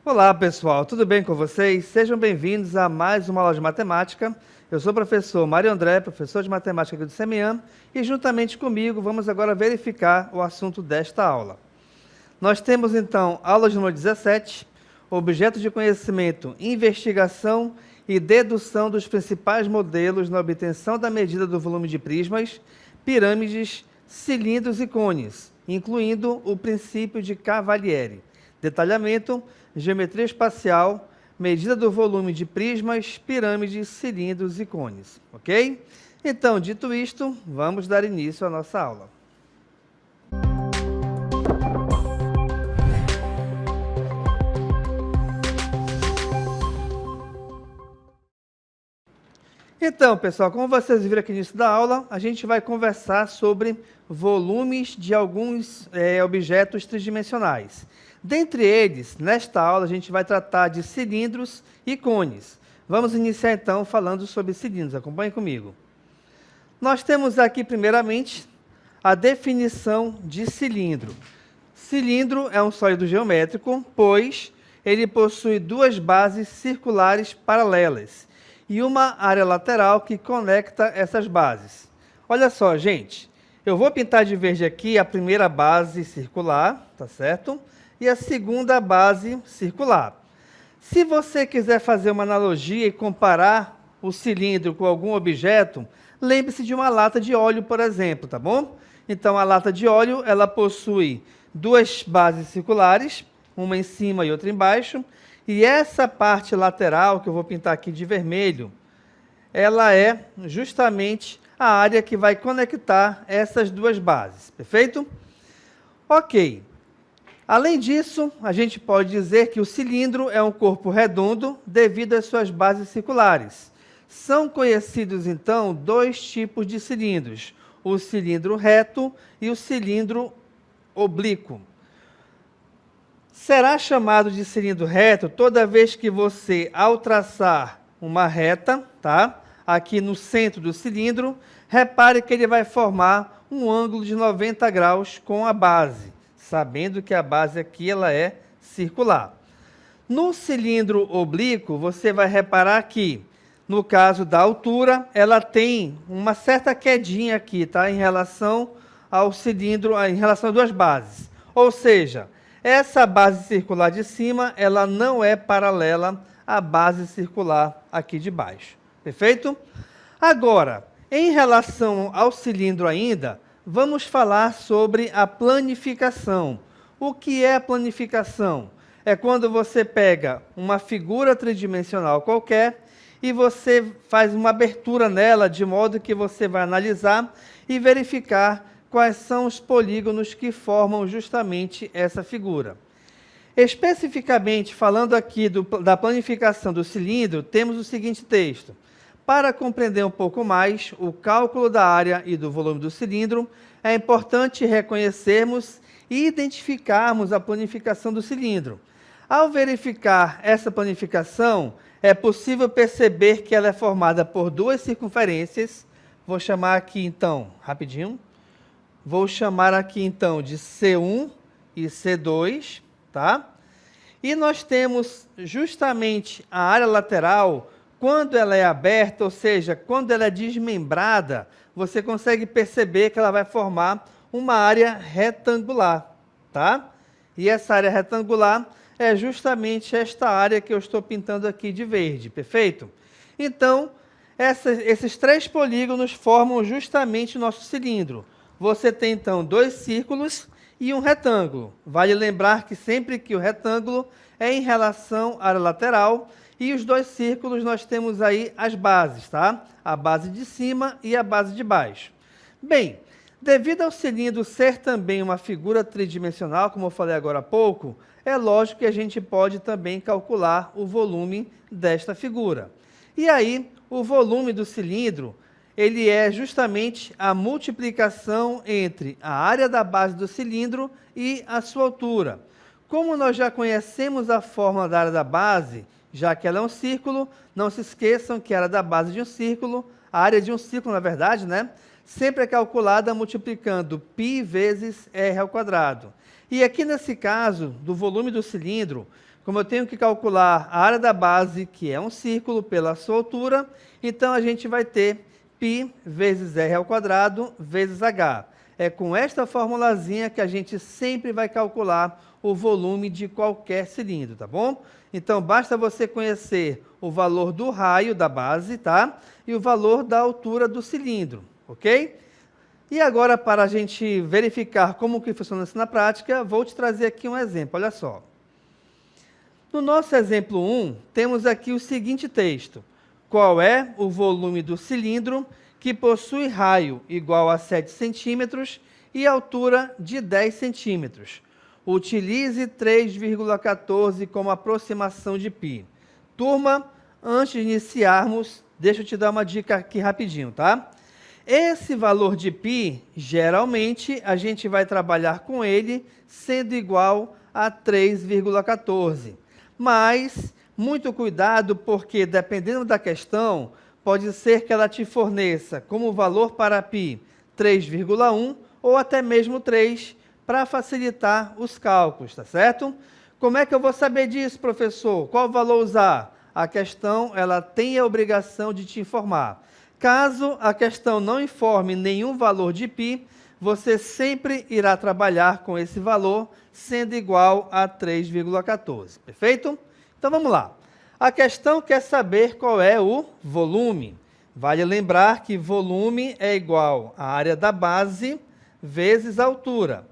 Olá pessoal, tudo bem com vocês? Sejam bem-vindos a mais uma aula de matemática. Eu sou o professor Mário André, professor de matemática aqui do CEMIAM, e juntamente comigo vamos agora verificar o assunto desta aula. Nós temos então aula de número 17, objeto de conhecimento, investigação e dedução dos principais modelos na obtenção da medida do volume de prismas, pirâmides, cilindros e cones, incluindo o princípio de Cavalieri. Detalhamento, geometria espacial, medida do volume de prismas, pirâmides, cilindros e cones, ok? Então, dito isto, vamos dar início à nossa aula. Então, pessoal, como vocês viram aqui no início da aula, a gente vai conversar sobre volumes de alguns objetos tridimensionais. Dentre eles, nesta aula, a gente vai tratar de cilindros e cones. Vamos iniciar, então, falando sobre cilindros. Acompanhe comigo. Nós temos aqui, primeiramente, a definição de cilindro. Cilindro é um sólido geométrico, pois ele possui duas bases circulares paralelas e uma área lateral que conecta essas bases. Olha só, gente, eu vou pintar de verde aqui a primeira base circular, tá certo? E a segunda base circular. Se você quiser fazer uma analogia e comparar o cilindro com algum objeto, lembre-se de uma lata de óleo, por exemplo, tá bom? Então, a lata de óleo, ela possui duas bases circulares, uma em cima e outra embaixo, e essa parte lateral, que eu vou pintar aqui de vermelho, ela é justamente a área que vai conectar essas duas bases, perfeito? Ok. Além disso, a gente pode dizer que o cilindro é um corpo redondo devido às suas bases circulares. São conhecidos, então, dois tipos de cilindros, o cilindro reto e o cilindro oblíquo. Será chamado de cilindro reto toda vez que você, ao traçar uma reta, tá? Aqui no centro do cilindro, repare que ele vai formar um ângulo de 90 graus com a base, sabendo que a base aqui ela é circular. No cilindro oblíquo, você vai reparar que, no caso da altura, ela tem uma certa quedinha aqui, tá? Em relação ao cilindro, em relação às duas bases. Ou seja, essa base circular de cima, ela não é paralela à base circular aqui de baixo. Perfeito? Agora, em relação ao cilindro ainda, vamos falar sobre a planificação. O que é a planificação? É quando você pega uma figura tridimensional qualquer e você faz uma abertura nela, de modo que você vai analisar e verificar quais são os polígonos que formam justamente essa figura. Especificamente, falando aqui da planificação do cilindro, temos o seguinte texto. Para compreender um pouco mais o cálculo da área e do volume do cilindro, é importante reconhecermos e identificarmos a planificação do cilindro. Ao verificar essa planificação, é possível perceber que ela é formada por duas circunferências. Vou chamar aqui, então, rapidinho. Vou chamar aqui, então, de C1 e C2, tá? E nós temos justamente a área lateral. Quando ela é aberta, ou seja, quando ela é desmembrada, você consegue perceber que ela vai formar uma área retangular, tá? E essa área retangular é justamente esta área que eu estou pintando aqui de verde, perfeito? Então, esses três polígonos formam justamente o nosso cilindro. Você tem, então, dois círculos e um retângulo. Vale lembrar que sempre que o retângulo é em relação à área lateral, e os dois círculos nós temos aí as bases, tá? A base de cima e a base de baixo. Bem, devido ao cilindro ser também uma figura tridimensional, como eu falei agora há pouco, é lógico que a gente pode também calcular o volume desta figura. E aí, o volume do cilindro, ele é justamente a multiplicação entre a área da base do cilindro e a sua altura. Como nós já conhecemos a fórmula da área da base, já que ela é um círculo, não se esqueçam que a área da base de um círculo, a área de um círculo, na verdade, né, sempre é calculada multiplicando π vezes r ao quadrado. E aqui nesse caso, do volume do cilindro, Como eu tenho que calcular a área da base, que é um círculo, pela sua altura, então a gente vai ter π vezes r ao quadrado vezes h. É com esta formulazinha que a gente sempre vai calcular o volume de qualquer cilindro, tá bom? Então, basta você conhecer o valor do raio da base, tá? E o valor da altura do cilindro, ok? E agora, para a gente verificar como que funciona isso na prática, vou te trazer aqui um exemplo, olha só. No nosso exemplo 1, temos aqui o seguinte texto. Qual é o volume do cilindro que possui raio igual a 7 centímetros e altura de 10 centímetros? Utilize 3,14 como aproximação de π. Turma, antes de iniciarmos, deixa eu te dar uma dica aqui rapidinho, tá? Esse valor de π, geralmente, a gente vai trabalhar com ele sendo igual a 3,14. Mas, muito cuidado, porque dependendo da questão, pode ser que ela te forneça como valor para π 3,1 ou até mesmo 3, para facilitar os cálculos, tá certo? Como é que eu vou saber disso, professor? Qual valor usar? A questão, ela tem a obrigação de te informar. Caso a questão não informe nenhum valor de π, você sempre irá trabalhar com esse valor sendo igual a 3,14, perfeito? Então vamos lá. A questão quer saber qual é o volume. Vale lembrar que volume é igual à área da base vezes a altura.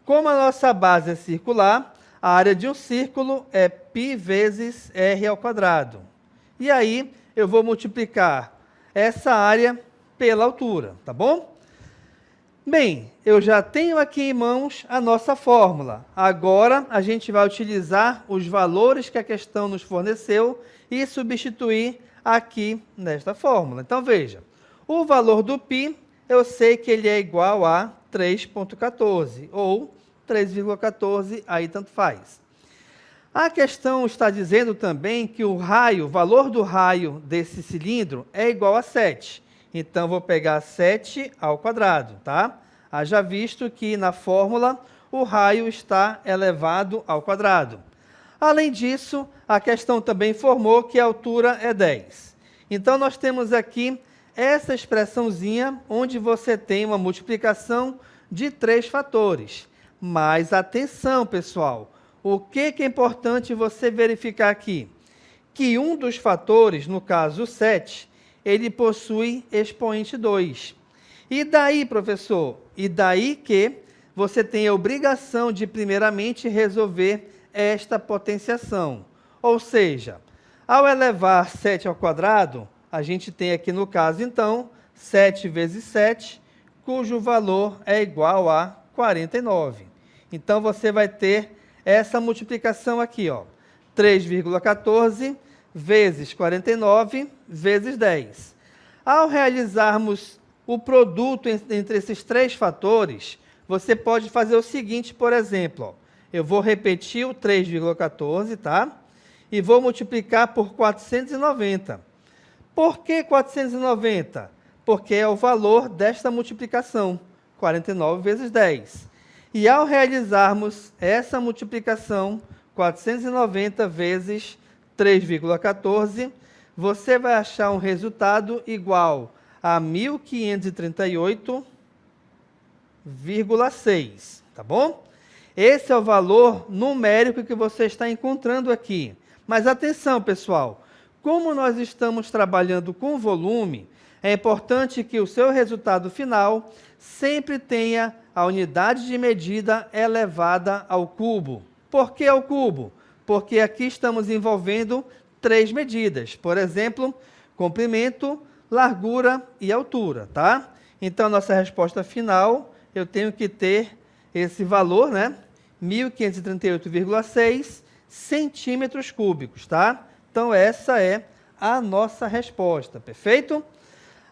Como a nossa base é circular, a área de um círculo é π vezes r ao quadrado. E aí eu vou multiplicar essa área pela altura, tá bom? Bem, eu já tenho aqui em mãos a nossa fórmula. Agora, a gente vai utilizar os valores que a questão nos forneceu e substituir aqui nesta fórmula. Então, veja, o valor do π, eu sei que ele é igual a 3,14 ou 3,14, aí tanto faz. A questão está dizendo também que o valor do raio desse cilindro é igual a 7. Então, vou pegar 7 ao quadrado, tá? Haja visto que na fórmula o raio está elevado ao quadrado. Além disso, a questão também informou que a altura é 10. Então, nós temos aqui essa expressãozinha onde você tem uma multiplicação de 3 fatores. Mas atenção, pessoal! O que é importante você verificar aqui? Que um dos fatores, no caso 7, ele possui expoente 2. E daí, professor? E daí que você tem a obrigação de, primeiramente, resolver esta potenciação. Ou seja, ao elevar 7 ao quadrado, a gente tem aqui no caso, então, 7 vezes 7, cujo valor é igual a 49. Então, você vai ter essa multiplicação aqui, ó, 3,14 vezes 49 vezes 10. Ao realizarmos o produto entre esses 3 fatores, você pode fazer o seguinte, por exemplo, ó, eu vou repetir o 3,14, tá? E vou multiplicar por 490. Por que 490? Porque é o valor desta multiplicação, 49 vezes 10. E ao realizarmos essa multiplicação, 490 vezes 3,14, você vai achar um resultado igual a 1.538,6, tá bom? Esse é o valor numérico que você está encontrando aqui. Mas atenção, pessoal, como nós estamos trabalhando com volume, é importante que o seu resultado final sempre tenha a unidade de medida elevada ao cubo. Por que ao cubo? Porque aqui estamos envolvendo 3 medidas. Por exemplo, comprimento, largura e altura, tá? Então, nossa resposta final, eu tenho que ter esse valor, né? 1.538,6 centímetros cúbicos, tá? Então, essa é a nossa resposta, perfeito?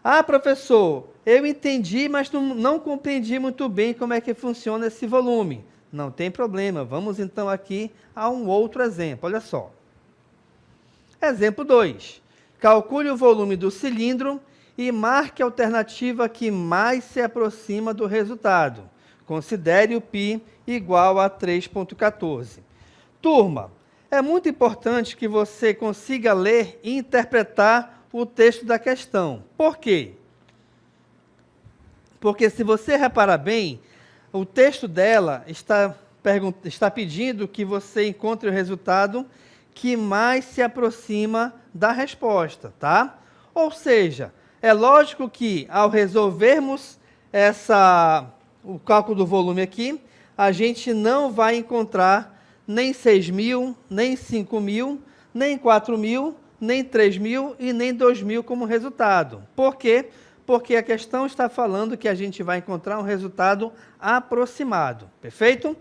Ah, professor, eu entendi, mas não compreendi muito bem como é que funciona esse volume. Não tem problema, vamos então aqui a um outro exemplo, olha só. Exemplo 2. Calcule o volume do cilindro e marque a alternativa que mais se aproxima do resultado. Considere o π igual a 3,14. Turma, É muito importante que você consiga ler e interpretar o texto da questão. Por quê? Porque se você reparar bem, o texto dela está pedindo que você encontre o resultado que mais se aproxima da resposta, tá? Ou seja, é lógico que ao resolvermos o cálculo do volume aqui, a gente não vai encontrar nem 6.000, nem 5.000, nem 4.000, nem 3.000 e nem 2.000 como resultado. Por quê? Porque a questão está falando que a gente vai encontrar um resultado aproximado. Perfeito?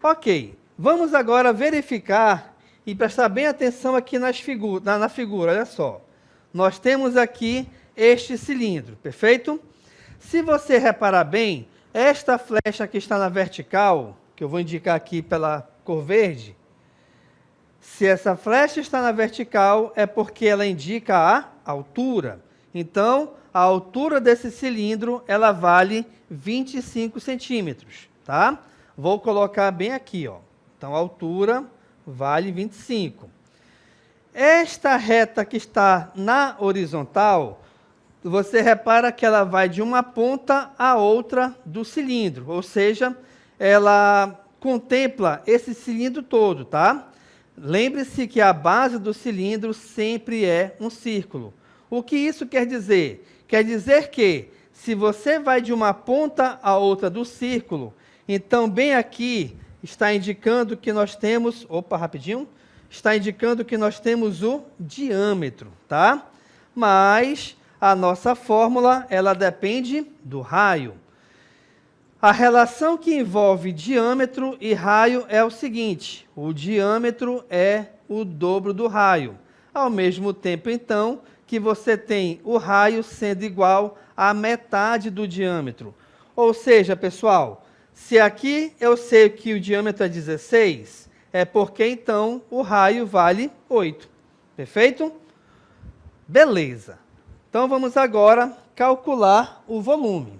Ok. Vamos agora verificar e prestar bem atenção aqui na figura. Olha só. Nós temos aqui este cilindro. Perfeito? Se você reparar bem, esta flecha que está na vertical, que eu vou indicar aqui pela cor verde, se essa flecha está na vertical, é porque ela indica a altura. Então, a altura desse cilindro, ela vale 25 centímetros, tá? Vou colocar bem aqui, ó. Então, a altura vale 25. Esta reta que está na horizontal, você repara que ela vai de uma ponta à outra do cilindro, ou seja, ela contempla esse cilindro todo, tá? Lembre-se que a base do cilindro sempre é um círculo. O que isso quer dizer? Quer dizer que, se você vai de uma ponta à outra do círculo, então bem aqui está indicando que nós temos... Opa, rapidinho. Está indicando que nós temos o diâmetro, tá? Mas a nossa fórmula, ela depende do raio. A relação que envolve diâmetro e raio é o seguinte: o diâmetro é o dobro do raio. Ao mesmo tempo, então, que você tem o raio sendo igual à metade do diâmetro. Ou seja, pessoal, se aqui eu sei que o diâmetro é 16, é porque então o raio vale 8. Perfeito? Beleza. Então vamos agora calcular o volume.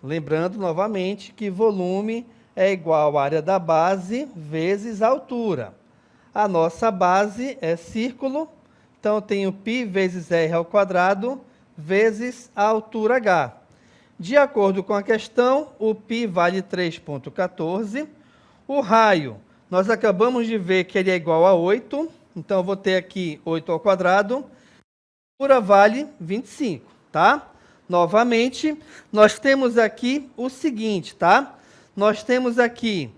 Lembrando novamente que volume é igual à área da base vezes a altura. A nossa base é círculo, então eu tenho π vezes r ao quadrado vezes a altura h. De acordo com a questão, o π vale 3,14. O raio, nós acabamos de ver que ele é igual a 8, então eu vou ter aqui 8 ao quadrado. A altura vale 25, tá? Novamente, nós temos aqui o seguinte, tá? Nós temos aqui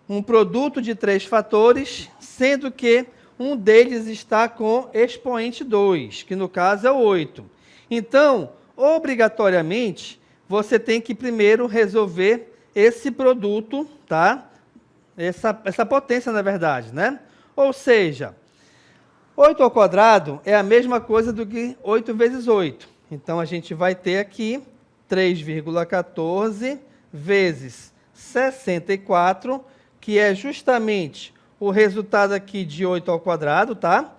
um produto de 3 fatores, sendo que um deles está com expoente 2, que no caso é o 8. Então, obrigatoriamente, você tem que primeiro resolver esse produto, tá? Essa potência, na verdade, né? Ou seja, 8 ao quadrado é a mesma coisa do que 8 vezes 8. Então, a gente vai ter aqui 3,14 vezes 64, que é justamente o resultado aqui de 8 ao quadrado, tá?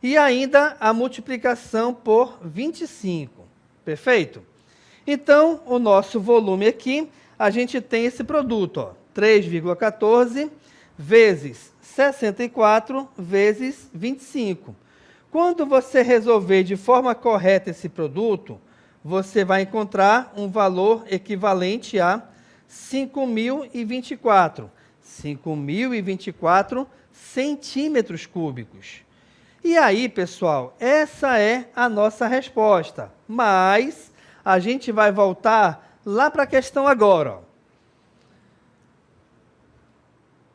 E ainda a multiplicação por 25. Perfeito? Então, o nosso volume aqui, a gente tem esse produto, ó, 3,14 vezes 64 vezes 25. Quando você resolver de forma correta esse produto, você vai encontrar um valor equivalente a 5.024. 5.024 centímetros cúbicos. E aí, pessoal, essa é a nossa resposta. Mas a gente vai voltar lá para a questão agora, ó.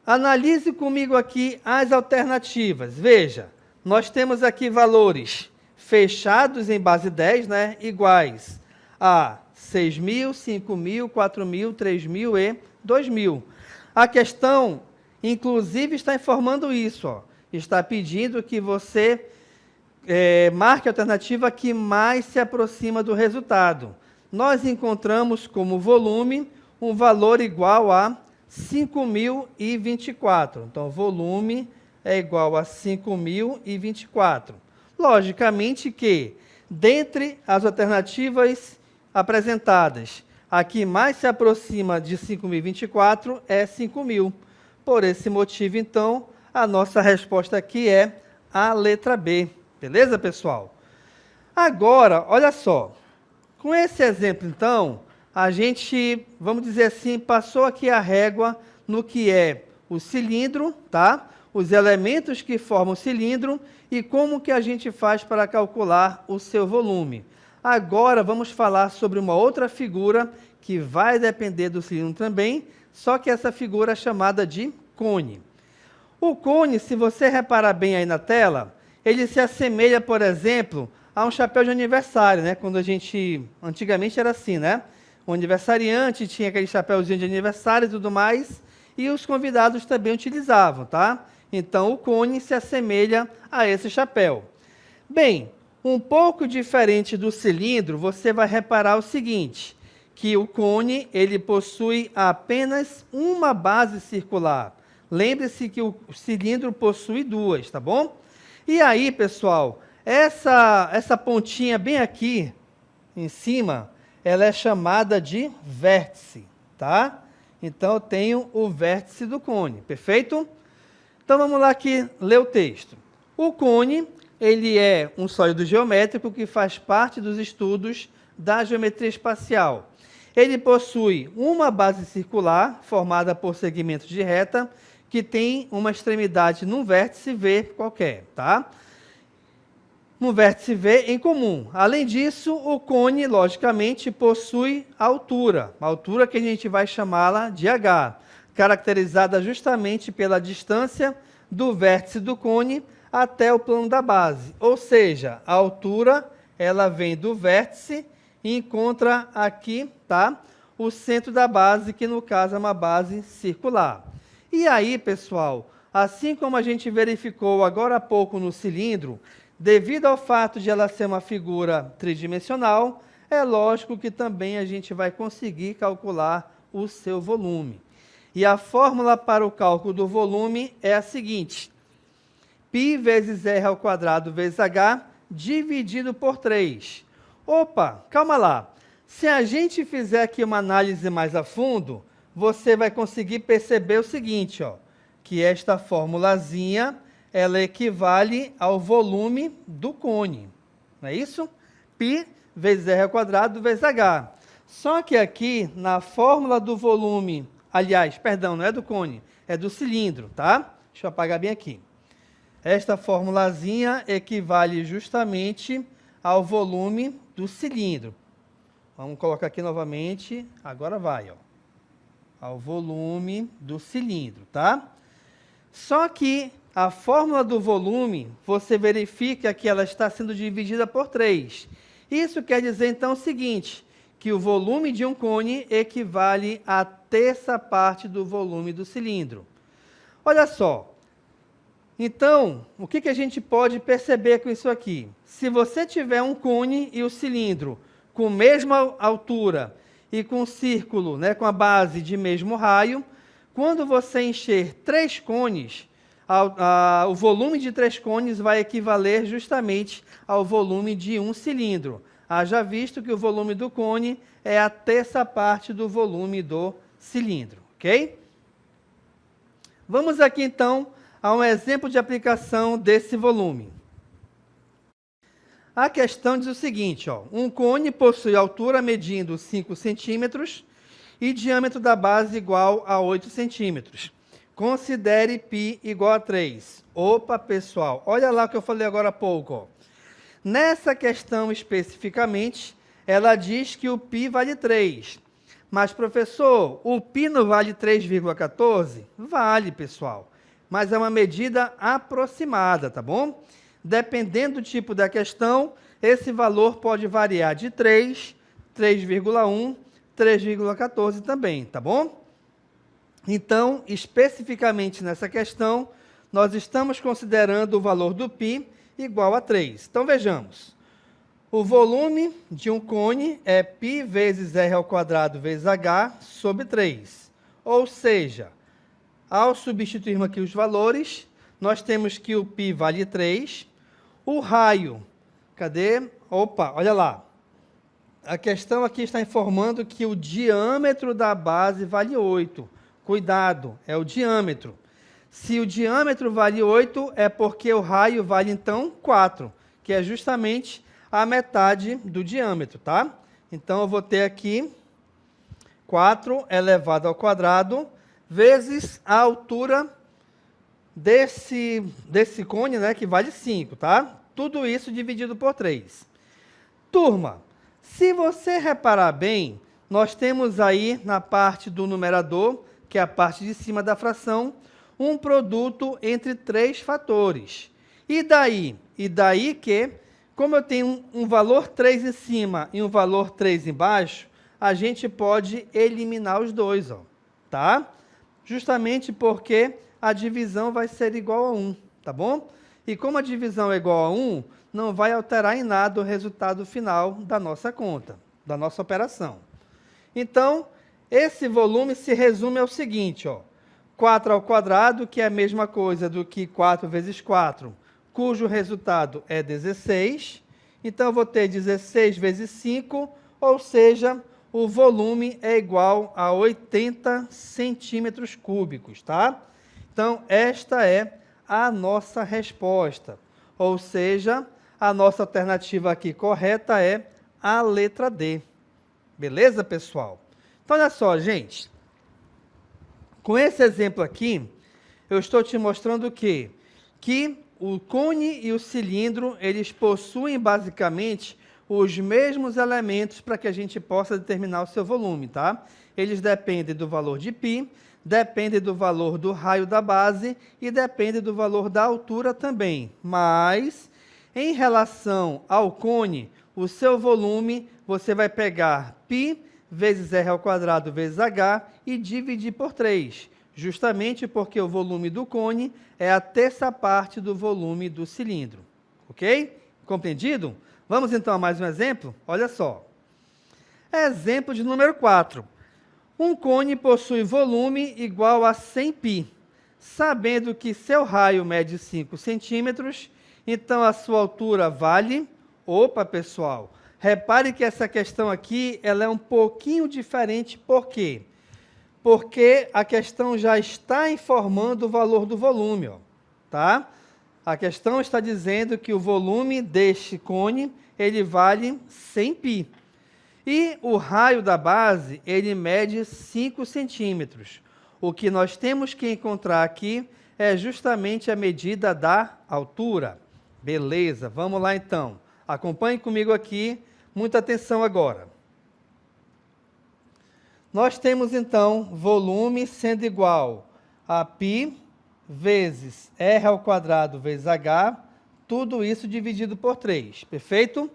Analise comigo aqui as alternativas. Veja, nós temos aqui valores fechados em base 10, né, iguais a 6.000, 5.000, 4.000, 3.000 e 2.000. A questão, inclusive, está informando isso, ó. Está pedindo que você marque a alternativa que mais se aproxima do resultado. Nós encontramos como volume um valor igual a 5.024. Então, volume é igual a 5.024. Logicamente que, dentre as alternativas apresentadas, a que mais se aproxima de 5.024 é 5.000. Por esse motivo, então, a nossa resposta aqui é a letra B. Beleza, pessoal? Agora, olha só. Com esse exemplo, então, a gente, vamos dizer assim, passou aqui a régua no que é o cilindro, tá? Os elementos que formam o cilindro e como que a gente faz para calcular o seu volume. Agora vamos falar sobre uma outra figura que vai depender do cilindro também, só que essa figura é chamada de cone. O cone, se você reparar bem aí na tela, ele se assemelha, por exemplo, a um chapéu de aniversário, né? Quando a gente, antigamente era assim, né? O aniversariante tinha aquele chapéuzinho de aniversário e tudo mais, e os convidados também utilizavam, tá? Então, o cone se assemelha a esse chapéu. Bem, um pouco diferente do cilindro, você vai reparar o seguinte, que o cone, ele possui apenas uma base circular. Lembre-se que o cilindro possui duas, tá bom? E aí, pessoal, essa pontinha bem aqui, em cima, ela é chamada de vértice, tá? Então, eu tenho o vértice do cone, perfeito? Então, vamos lá aqui ler o texto. O cone, ele é um sólido geométrico que faz parte dos estudos da geometria espacial. Ele possui uma base circular, formada por segmentos de reta, que tem uma extremidade num vértice V qualquer, tá? No vértice V em comum. Além disso, o cone, logicamente, possui altura. A altura que a gente vai chamá-la de H, caracterizada justamente pela distância do vértice do cone até o plano da base. Ou seja, a altura, ela vem do vértice e encontra aqui, tá? O centro da base, que no caso é uma base circular. E aí, pessoal, assim como a gente verificou agora há pouco no cilindro, devido ao fato de ela ser uma figura tridimensional, é lógico que também a gente vai conseguir calcular o seu volume. E a fórmula para o cálculo do volume é a seguinte: π vezes r ao quadrado vezes h dividido por 3. Opa, calma lá. Se a gente fizer aqui uma análise mais a fundo, você vai conseguir perceber o seguinte, ó, que esta formulazinha, ela equivale ao volume do cone. Não é isso? π vezes r ao quadrado vezes h. Só que aqui, na fórmula do volume, aliás, perdão, não é do cone, é do cilindro, tá? Deixa eu apagar bem aqui. Esta formulazinha equivale justamente ao volume do cilindro. Vamos colocar aqui novamente, agora vai, ó. Ao volume do cilindro, tá? Só que a fórmula do volume, você verifica que ela está sendo dividida por 3. Isso quer dizer, então, o seguinte, que o volume de um cone equivale à terça parte do volume do cilindro. Olha só. Então, o que a gente pode perceber com isso aqui? Se você tiver um cone e o cilindro com a mesma altura e com um círculo, né, com a base de mesmo raio, quando você encher 3 cones, o volume de 3 cones vai equivaler justamente ao volume de um cilindro. Haja visto que o volume do cone é a terça parte do volume do cilindro, ok? Vamos aqui, então, a um exemplo de aplicação desse volume. A questão diz o seguinte, ó, um cone possui altura medindo 5 centímetros e diâmetro da base igual a 8 centímetros. Considere π igual a 3. Opa, pessoal, olha lá o que eu falei agora há pouco. Ó. Nessa questão especificamente, ela diz que o π vale 3. Mas, professor, o π não vale 3,14? Vale, pessoal. Mas é uma medida aproximada, tá bom? Dependendo do tipo da questão, esse valor pode variar de 3, 3,1, 3,14 também, tá bom? Então, especificamente nessa questão, nós estamos considerando o valor do π igual a 3. Então, vejamos. O volume de um cone é π vezes r ao quadrado vezes h sobre 3. Ou seja, ao substituirmos aqui os valores, nós temos que o π vale 3. O raio, cadê? Opa, olha lá. A questão aqui está informando que o diâmetro da base vale 8. Cuidado, é o diâmetro. Se o diâmetro vale 8, é porque o raio vale, então, 4, que é justamente a metade do diâmetro, tá? Então, eu vou ter aqui 4 elevado ao quadrado, vezes a altura desse cone, né, que vale 5, tá? Tudo isso dividido por 3. Turma, se você reparar bem, nós temos aí na parte do numerador, que é a parte de cima da fração, um produto entre 3 fatores. E daí? E daí que, como eu tenho um valor 3 em cima e um valor 3 embaixo, a gente pode eliminar os dois, ó, tá? Justamente porque a divisão vai ser igual a 1, tá bom? E como a divisão é igual a 1, não vai alterar em nada o resultado final da nossa conta, da nossa operação. Então, esse volume se resume ao seguinte, ó, 4 ao quadrado, que é a mesma coisa do que 4 vezes 4, cujo resultado é 16. Então, eu vou ter 16 vezes 5, ou seja, o volume é igual a 80 centímetros cúbicos, tá? Então, esta é a nossa resposta. Ou seja, a nossa alternativa aqui correta é a letra D. Beleza, pessoal? Então, olha só, gente. Com esse exemplo aqui, eu estou te mostrando o quê? Que o cone e o cilindro, eles possuem basicamente os mesmos elementos para que a gente possa determinar o seu volume, tá? Eles dependem do valor de π, dependem do valor do raio da base e dependem do valor da altura também. Mas, em relação ao cone, o seu volume, você vai pegar π vezes r ao quadrado vezes h e dividir por 3, justamente porque o volume do cone é a terça parte do volume do cilindro. Ok? Compreendido? Vamos então a mais um exemplo? Olha só. Exemplo de número 4. Um cone possui volume igual a 100 π. Sabendo que seu raio mede 5 centímetros, então a sua altura vale... Opa, pessoal! Repare que essa questão aqui ela é um pouquinho diferente. Por quê? Porque a questão já está informando o valor do volume, ó, tá? A questão está dizendo que o volume deste cone, ele vale 100 π. E o raio da base, ele mede 5 centímetros. O que nós temos que encontrar aqui é justamente a medida da altura. Beleza, vamos lá então. Acompanhe comigo aqui, muita atenção agora. Nós temos então volume sendo igual a π vezes r ao quadrado vezes h, tudo isso dividido por 3, perfeito?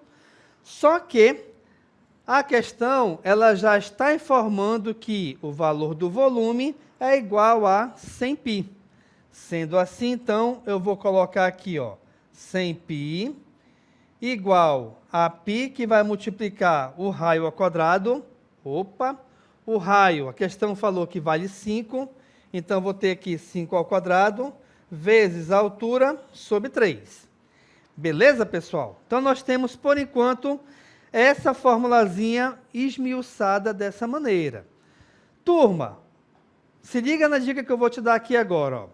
Só que a questão ela já está informando que o valor do volume é igual a 100 π. Sendo assim, então, eu vou colocar aqui, ó, 100 π igual a π, que vai multiplicar o raio ao quadrado. Opa! O raio, a questão falou que vale 5, então vou ter aqui 5 ao quadrado, vezes a altura, sobre 3. Beleza, pessoal? Então, nós temos, por enquanto, essa formulazinha esmiuçada dessa maneira. Turma, se liga na dica que eu vou te dar aqui agora, ó.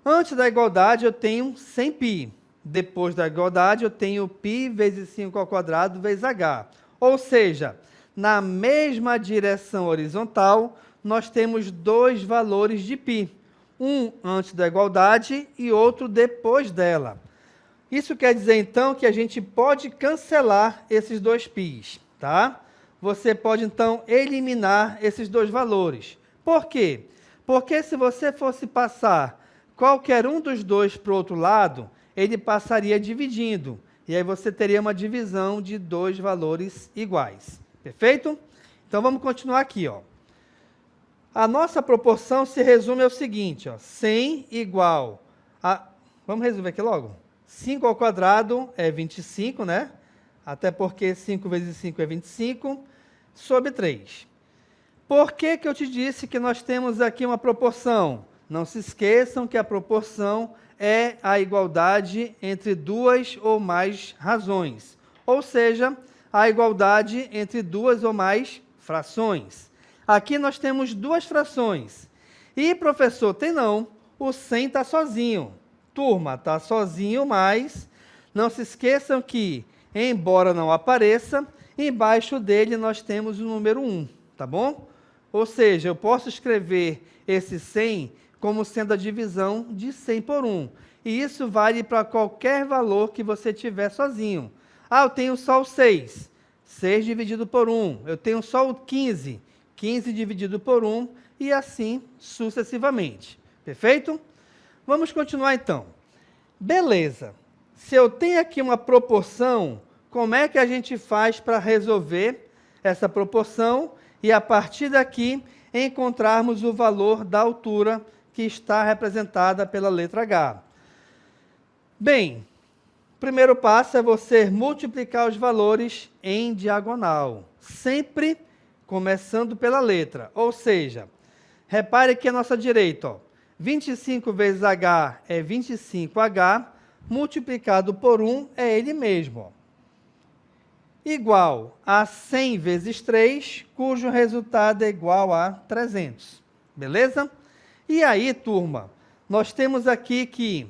Antes da igualdade, eu tenho 100 π. Depois da igualdade, eu tenho π vezes 5 ao quadrado vezes h. Ou seja, na mesma direção horizontal, nós temos dois valores de π. Um antes da igualdade e outro depois dela. Isso quer dizer, então, que a gente pode cancelar esses dois π's, tá? Você pode, então, eliminar esses dois valores. Por quê? Porque se você fosse passar qualquer um dos dois para o outro lado, ele passaria dividindo. E aí você teria uma divisão de dois valores iguais. Perfeito? Então, vamos continuar aqui, ó. A nossa proporção se resume ao seguinte, ó, 100 igual a... Vamos resolver aqui logo? 5 ao quadrado é 25, né? Até porque 5 vezes 5 é 25, sobre 3. Por que que eu te disse que nós temos aqui uma proporção? Não se esqueçam que a proporção é a igualdade entre duas ou mais razões. Ou seja, a igualdade entre duas ou mais frações. Aqui nós temos duas frações. E, professor, tem não. O 100 está sozinho. Turma, está sozinho, mas não se esqueçam que, embora não apareça, embaixo dele nós temos o número 1, tá bom? Ou seja, eu posso escrever esse 100 como sendo a divisão de 100 por 1. E isso vale para qualquer valor que você tiver sozinho. Ah, eu tenho só o 6. 6 dividido por 1. Eu tenho só o 15. 15 dividido por 1. E assim sucessivamente. Perfeito? Vamos continuar então. Beleza. Se eu tenho aqui uma proporção, como é que a gente faz para resolver essa proporção e, a partir daqui, encontrarmos o valor da altura que está representada pela letra H? Bem, o primeiro passo é você multiplicar os valores em diagonal, sempre começando pela letra. Ou seja, repare que a nossa direita, ó, 25 vezes H é 25H, multiplicado por 1 é ele mesmo. Ó. Igual a 100 vezes 3, cujo resultado é igual a 300. Beleza? E aí, turma, nós temos aqui que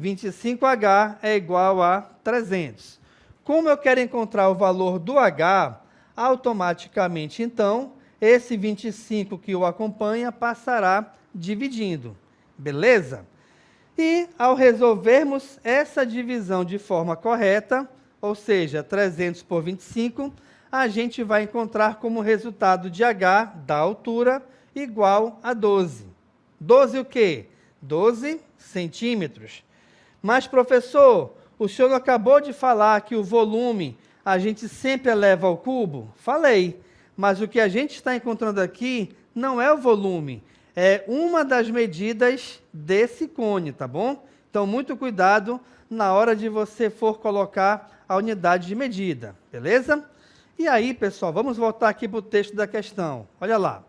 25H é igual a 300. Como eu quero encontrar o valor do H, automaticamente, então, esse 25 que o acompanha passará dividindo. Beleza? E, ao resolvermos essa divisão de forma correta, ou seja, 300 por 25, a gente vai encontrar como resultado de H da altura igual a 12. 12 o quê? 12 centímetros. Mas, professor, o senhor não acabou de falar que o volume a gente sempre eleva ao cubo? Falei, mas o que a gente está encontrando aqui não é o volume, é uma das medidas desse cone, tá bom? Então, muito cuidado na hora de você for colocar a unidade de medida, beleza? E aí, pessoal, vamos voltar aqui para o texto da questão. Olha lá.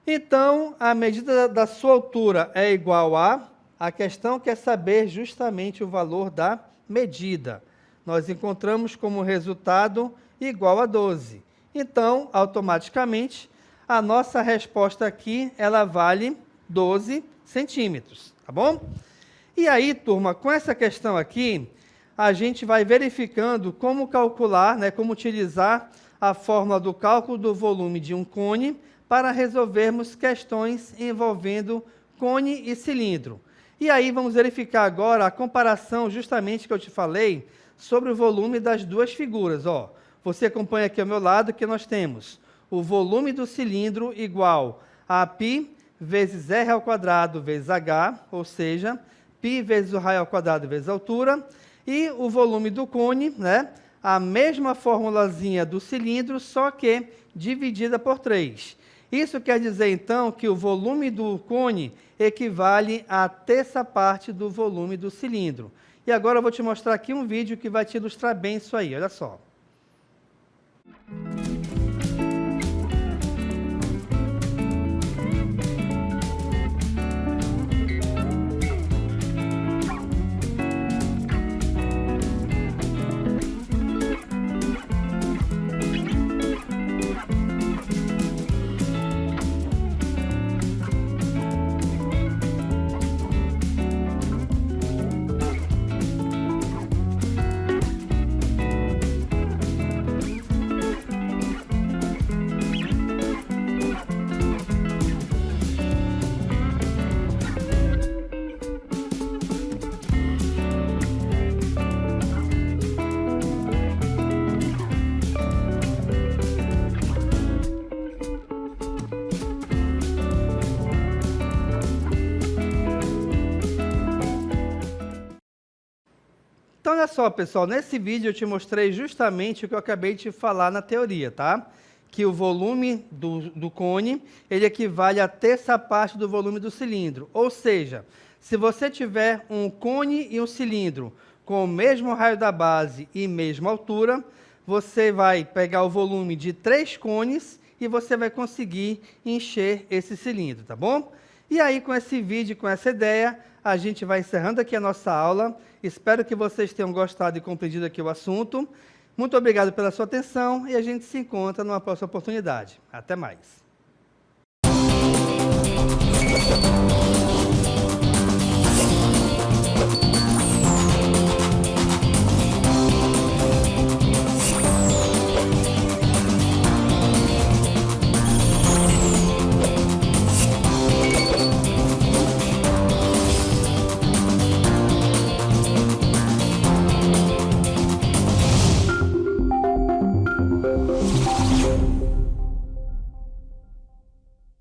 Então, a medida da sua altura é igual a questão quer saber justamente o valor da medida. Nós encontramos como resultado igual a 12. Então, automaticamente, a nossa resposta aqui, ela vale 12 centímetros, tá bom? E aí, turma, com essa questão aqui, a gente vai verificando como calcular, né, como utilizar a fórmula do cálculo do volume de um cone para resolvermos questões envolvendo cone e cilindro. E aí vamos verificar agora a comparação justamente que eu te falei sobre o volume das duas figuras. Ó, você acompanha aqui ao meu lado que nós temos o volume do cilindro igual a π vezes r ao quadrado vezes h, ou seja, π vezes o raio ao quadrado vezes a altura, e o volume do cone, né, a mesma formulazinha do cilindro, só que dividida por 3. Isso quer dizer, então, que o volume do cone equivale à terça parte do volume do cilindro. E agora eu vou te mostrar aqui um vídeo que vai te ilustrar bem isso aí, olha só. Então, olha só, pessoal, nesse vídeo eu te mostrei justamente o que eu acabei de falar na teoria, tá? Que o volume do cone, ele equivale à terça parte do volume do cilindro. Ou seja, se você tiver um cone e um cilindro com o mesmo raio da base e mesma altura, você vai pegar o volume de 3 cones e você vai conseguir encher esse cilindro, tá bom? E aí, com esse vídeo, com essa ideia, a gente vai encerrando aqui a nossa aula. Espero que vocês tenham gostado e compreendido aqui o assunto. Muito obrigado pela sua atenção e a gente se encontra numa próxima oportunidade. Até mais.